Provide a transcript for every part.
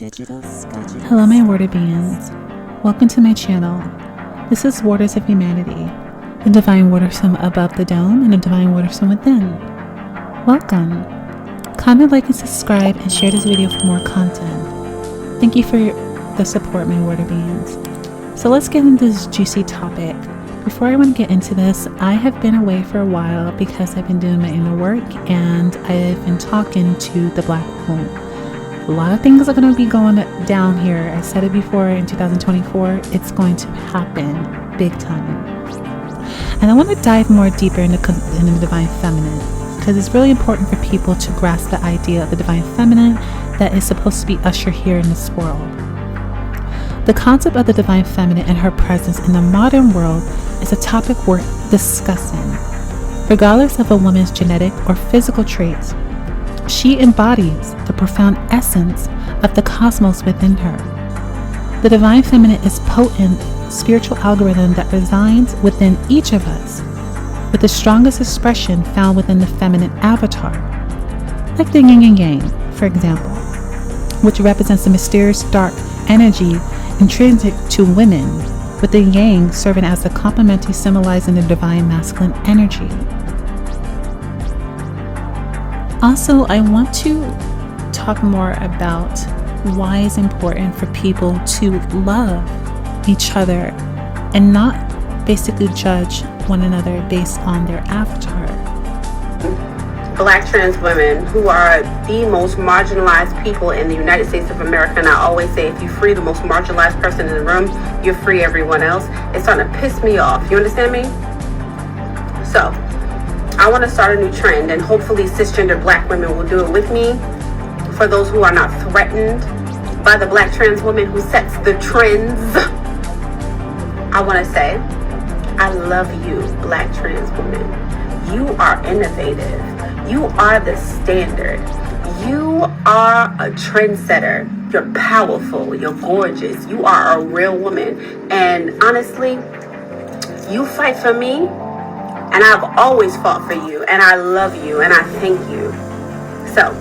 Hello my water beings, welcome to my channel. This is Waters of Humanity, the divine waters from above the dome and the divine waters from within. Welcome. Comment, like, and subscribe, and share this video for more content. Thank you for the support, my water beings. So let's get into this juicy topic. Before I want to get into this, I have been away for a while because I've been doing my inner work and I've been talking to the black hole. A lot of things are going to be going down here. I said it before, in 2024, it's going to happen big time. And I want to dive more deeper in the divine feminine, because it's really important for people to grasp the idea of the divine feminine that is supposed to be ushered here in this world. The concept of the divine feminine and her presence in the modern world is a topic worth discussing. Regardless of a woman's genetic or physical traits, she embodies the profound essence of the cosmos within her. The divine feminine is a potent spiritual algorithm that resides within each of us, with the strongest expression found within the feminine avatar, like the yin and yang, for example, which represents the mysterious dark energy intrinsic to women, with the yang serving as the complementary symbolizing the divine masculine energy. Also, I want to talk more about why it's important for people to love each other and not basically judge one another based on their avatar. Black trans women, who are the most marginalized people in the United States of America, and I always say, if you free the most marginalized person in the room, you free everyone else. It's starting to piss me off. You understand me? So I want to start a new trend, and hopefully cisgender black women will do it with me. For those who are not threatened by the black trans woman who sets the trends, I want to say, I love you, black trans women. You are innovative. You are the standard. You are a trendsetter. You're powerful. You're gorgeous. You are a real woman. And honestly, you fight for me. And I've always fought for you, and I love you, and I thank you. So,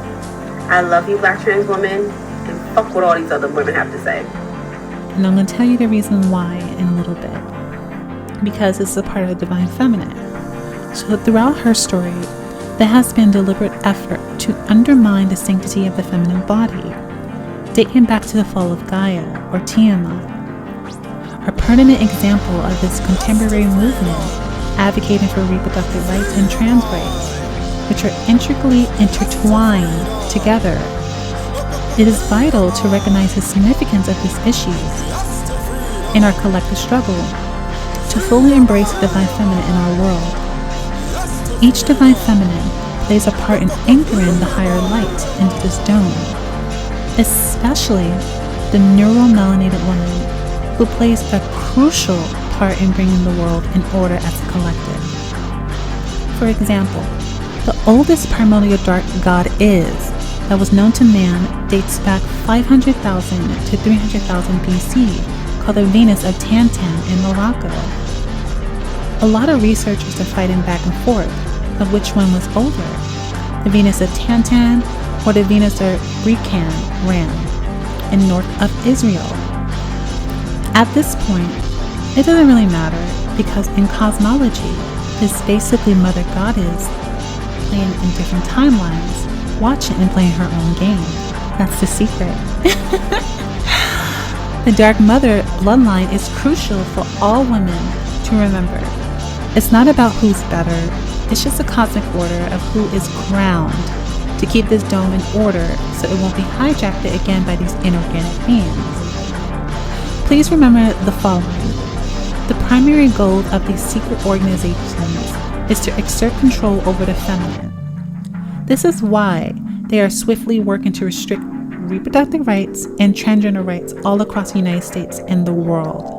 I love you, black trans women, and fuck what all these other women have to say. And I'm going to tell you the reason why in a little bit. Because it's a part of the divine feminine. So throughout her story, there has been deliberate effort to undermine the sanctity of the feminine body, dating back to the fall of Gaia, or Tiamat. A pertinent example of this contemporary movement advocating for reproductive rights and trans rights, which are intricately intertwined together. It is vital to recognize the significance of these issues in our collective struggle to fully embrace the divine feminine in our world. Each divine feminine plays a part in anchoring the higher light into this dome, especially the neuromelanated woman, who plays a crucial part in bringing the world in order as a collective. For example, the oldest primordial dark god that was known to man dates back 500,000 to 300,000 BC, called the Venus of Tantan in Morocco. A lot of researchers are fighting back and forth of which one was older, the Venus of Tantan or the Venus of Rekan Ram in north of Israel. At this point, it doesn't really matter, because in cosmology, this basically mother goddess playing in different timelines, watching and playing her own game. That's the secret. The Dark Mother bloodline is crucial for all women to remember. It's not about who's better, it's just a cosmic order of who is crowned to keep this dome in order so it won't be hijacked again by these inorganic beings. Please remember the following. The primary goal of these secret organizations is to exert control over the feminine. This is why they are swiftly working to restrict reproductive rights and transgender rights all across the United States and the world.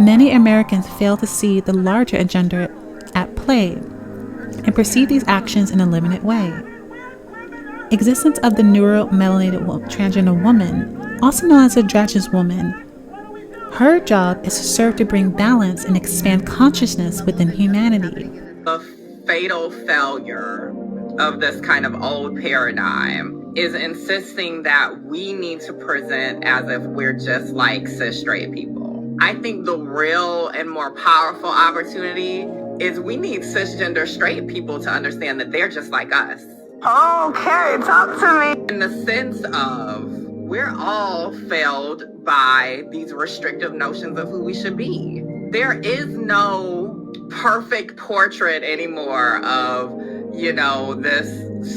Many Americans fail to see the larger agenda at play and perceive these actions in a limited way. Existence of the neuromelanated transgender woman, also known as a androgynous woman, her job is to serve to bring balance and expand consciousness within humanity. The fatal failure of this kind of old paradigm is insisting that we need to present as if we're just like cis straight people. I think the real and more powerful opportunity is we need cisgender straight people to understand that they're just like us. Okay, talk to me. In the sense of we're all failed by these restrictive notions of who we should be. There is no perfect portrait anymore of, you know, this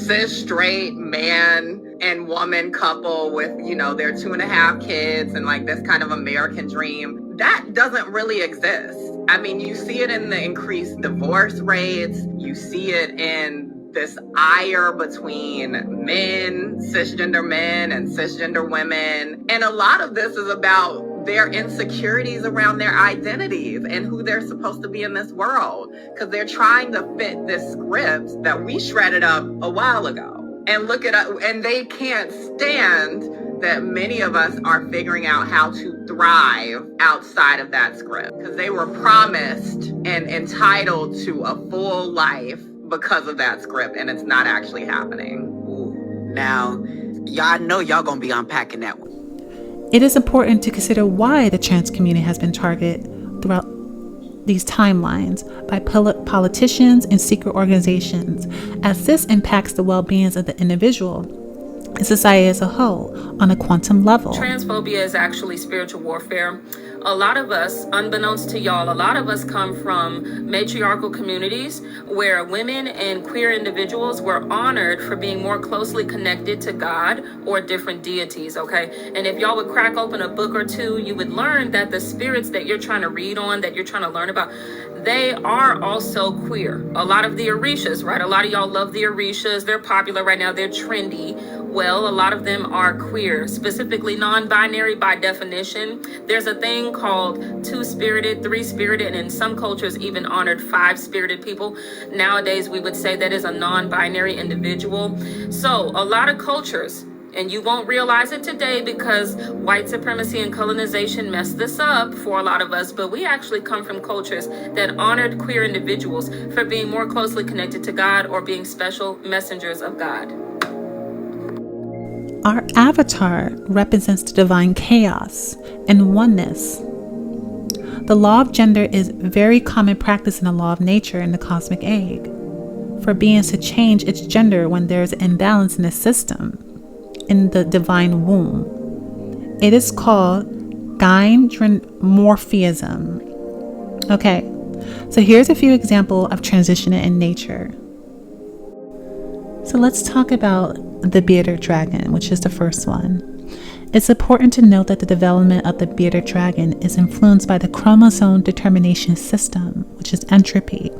cis straight man and woman couple with, you know, their 2.5 kids and like this kind of American dream. That doesn't really exist. I mean, you see it in the increased divorce rates. You see it in this ire between men, cisgender men and cisgender women. And a lot of this is about their insecurities around their identities and who they're supposed to be in this world, because they're trying to fit this script that we shredded up a while ago. And look at us, and they can't stand that many of us are figuring out how to thrive outside of that script, because they were promised and entitled to a full life because of that script, and it's not actually happening. Ooh. Now, y'all know y'all gonna be unpacking that one. It is important to consider why the trans community has been targeted throughout these timelines by politicians and secret organizations, as this impacts the well-being of the individual and society as a whole on a quantum level. Transphobia is actually spiritual warfare. A lot of us, unbeknownst to y'all, a lot of us come from matriarchal communities where women and queer individuals were honored for being more closely connected to God or different deities, okay? And if y'all would crack open a book or two, you would learn that the spirits that you're trying to read on, that you're trying to learn about, they are also queer. A lot of the Orishas, right? A lot of y'all love the Orishas. They're popular right now. They're trendy. Well, a lot of them are queer, specifically non-binary by definition. There's a thing called two-spirited, three-spirited, and in some cultures even honored five-spirited people. Nowadays, we would say that is a non-binary individual. So a lot of cultures, and you won't realize it today because white supremacy and colonization messed this up for a lot of us, but we actually come from cultures that honored queer individuals for being more closely connected to God or being special messengers of God. Our avatar represents the divine chaos and oneness. The law of gender is very common practice in the law of nature in the cosmic egg, for beings to change its gender when there is an imbalance in the system, in the divine womb. It is called gynandromorphism. Okay, so here's a few examples of transition in nature. So let's talk about the bearded dragon, which is the first one. It's important to note that the development of the bearded dragon is influenced by the chromosome determination system, which is entropy.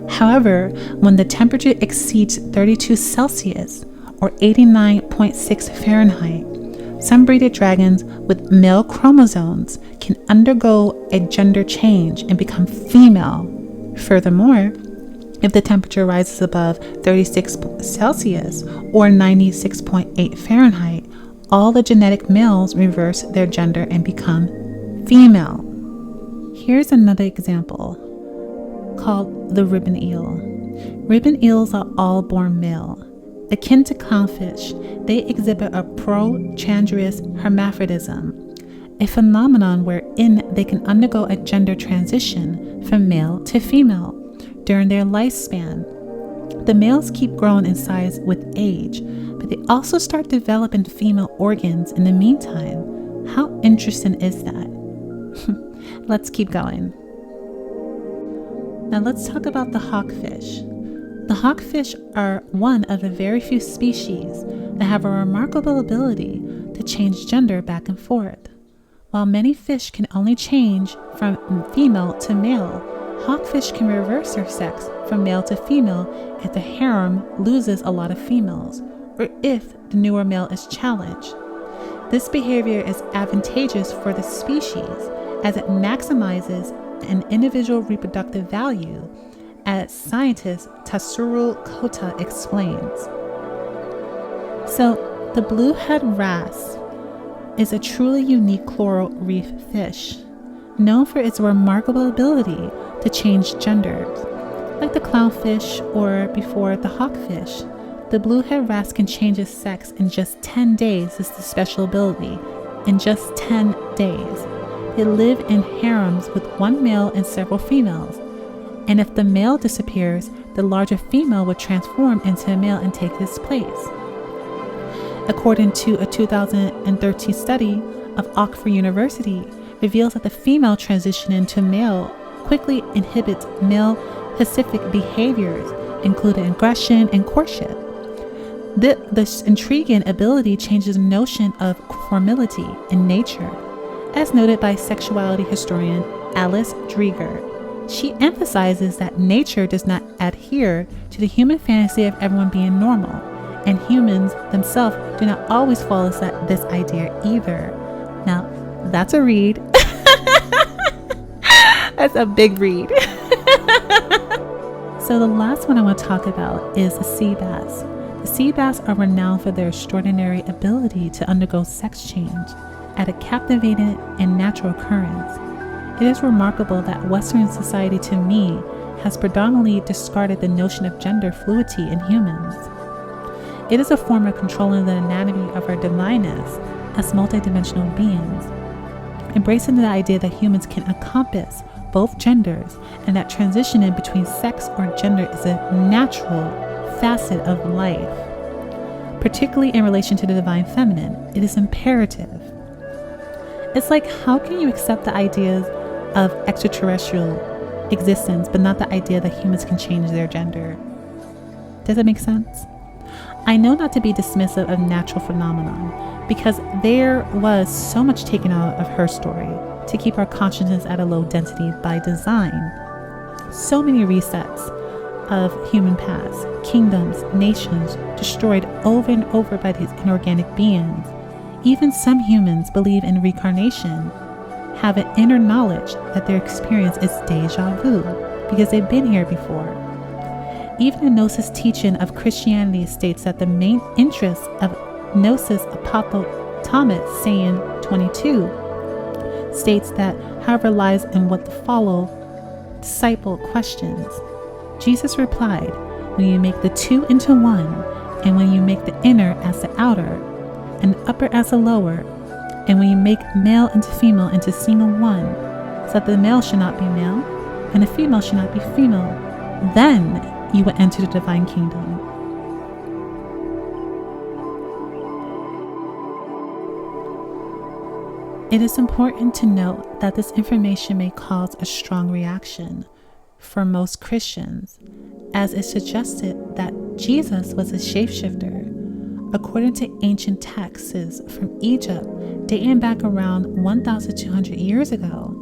However, when the temperature exceeds 32 Celsius or 89.6 Fahrenheit, some bearded dragons with male chromosomes can undergo a gender change and become female. Furthermore, if the temperature rises above 36 Celsius or 96.8 Fahrenheit, all the genetic males reverse their gender and become female. Here's another example called the ribbon eel. Ribbon eels are all born male. Akin to clownfish, they exhibit a prochandrous hermaphrodism, a phenomenon wherein they can undergo a gender transition from male to female during their lifespan. The males keep growing in size with age, but they also start developing female organs in the meantime. How interesting is that? Let's keep going. Now let's talk about the hawkfish. The hawkfish are one of the very few species that have a remarkable ability to change gender back and forth. While many fish can only change from female to male, hawkfish can reverse their sex from male to female if the harem loses a lot of females, or if the newer male is challenged. This behavior is advantageous for the species as it maximizes an individual reproductive value, as scientist Tatsuro Kota explains. So, the bluehead wrasse is a truly unique coral reef fish, known for its remarkable ability to change genders. Like the clownfish or before the hawkfish, The bluehead wrasse can change its sex in just 10 days. Is the special ability. In just 10 days. They live in harems with one male and several females. And if the male disappears, the larger female would transform into a male and take his place. According to a 2013 study of Oxford University, reveals that the female transition into male quickly inhibits male specific behaviors, including aggression and courtship. This intriguing ability changes the notion of conformity in nature, as noted by sexuality historian Alice Dreger. She emphasizes that nature does not adhere to the human fantasy of everyone being normal, and humans themselves do not always follow this idea either. Now, that's a read. That's a big read. So the last one I want to talk about is the sea bass. The sea bass are renowned for their extraordinary ability to undergo sex change at a captivating and natural occurrence. It is remarkable that Western society, to me, has predominantly discarded the notion of gender fluidity in humans. It is a form of controlling the anatomy of our divineness as multidimensional beings, embracing the idea that humans can encompass both genders and that transitioning between sex or gender is a natural facet of life. Particularly in relation to the divine feminine, it is imperative. It's like, how can you accept the ideas of extraterrestrial existence, but not the idea that humans can change their gender? Does that make sense? I know not to be dismissive of natural phenomenon, because there was so much taken out of her story to keep our consciousness at a low density by design. So many resets of human past, kingdoms, nations destroyed over and over by these inorganic beings. Even some humans believe in reincarnation, have an inner knowledge that their experience is deja vu because they've been here before. Even the Gnosis teaching of Christianity states that the main interest of Gnosis Apostle Thomas, saying 22, states that, however, lies in what the follow disciple questions. Jesus replied, when you make the two into one, and when you make the inner as the outer, and the upper as the lower, and when you make male into female into single one, so that the male should not be male, and the female should not be female, then you will enter the divine kingdom. It is important to note that this information may cause a strong reaction for most Christians, as it suggested that Jesus was a shapeshifter. According to ancient texts from Egypt, dating back around 1,200 years ago,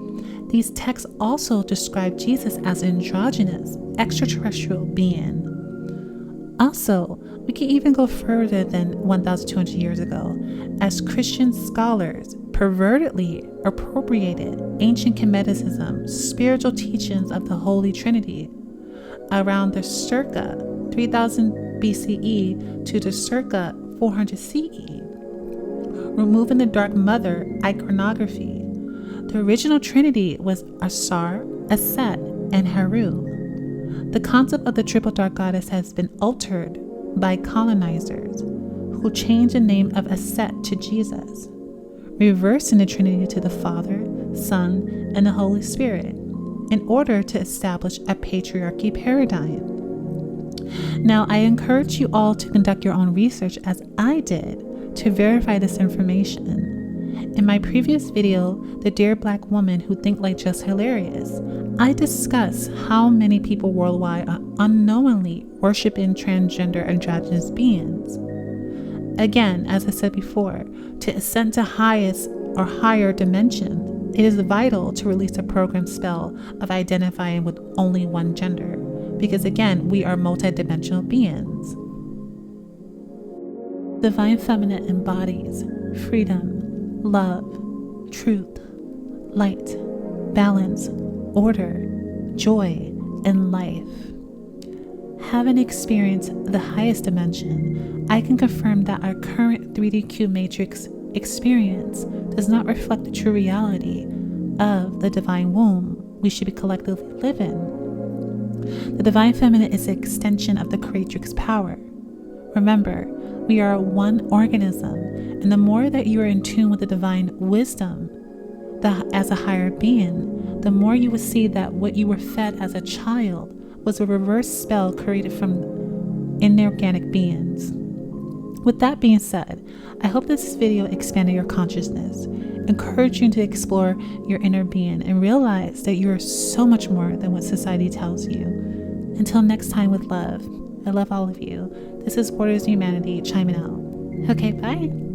these texts also describe Jesus as an androgynous, extraterrestrial being. Also, we can even go further than 1,200 years ago, as Christian scholars pervertedly appropriated ancient Kemetism, spiritual teachings of the Holy Trinity, around the circa 3000 BCE to the circa 400 CE, removing the Dark Mother iconography. The original Trinity was Asar, Aset, and Haru. The concept of the triple dark goddess has been altered by colonizers who changed the name of Aset to Jesus, reversing the Trinity to the Father, Son, and the Holy Spirit in order to establish a patriarchy paradigm. Now, I encourage you all to conduct your own research, as I did, to verify this information. In my previous video, The Dear Black Woman Who Think Like Just Hilarious, I discuss how many people worldwide are unknowingly worshiping transgender androgynous beings. Again, as I said before, to ascend to highest or higher dimension, it is vital to release a program spell of identifying with only one gender, because again, we are multidimensional beings. Divine Feminine embodies freedom, love, truth, light, balance, order, joy, and life. Having experienced the highest dimension, I can confirm that our current 3DQ matrix experience does not reflect the true reality of the divine womb we should be collectively living. The divine feminine is an extension of the creatrix power, Remember, we are one organism, and the more that you are in tune with the divine wisdom as a higher being, the more you will see that what you were fed as a child was a reverse spell created from inorganic beings. With that being said, I hope this video expanded your consciousness, encouraged you to explore your inner being and realize that you are so much more than what society tells you. Until next time, with love. I love all of you. This is Borders Humanity chiming out. Okay, bye.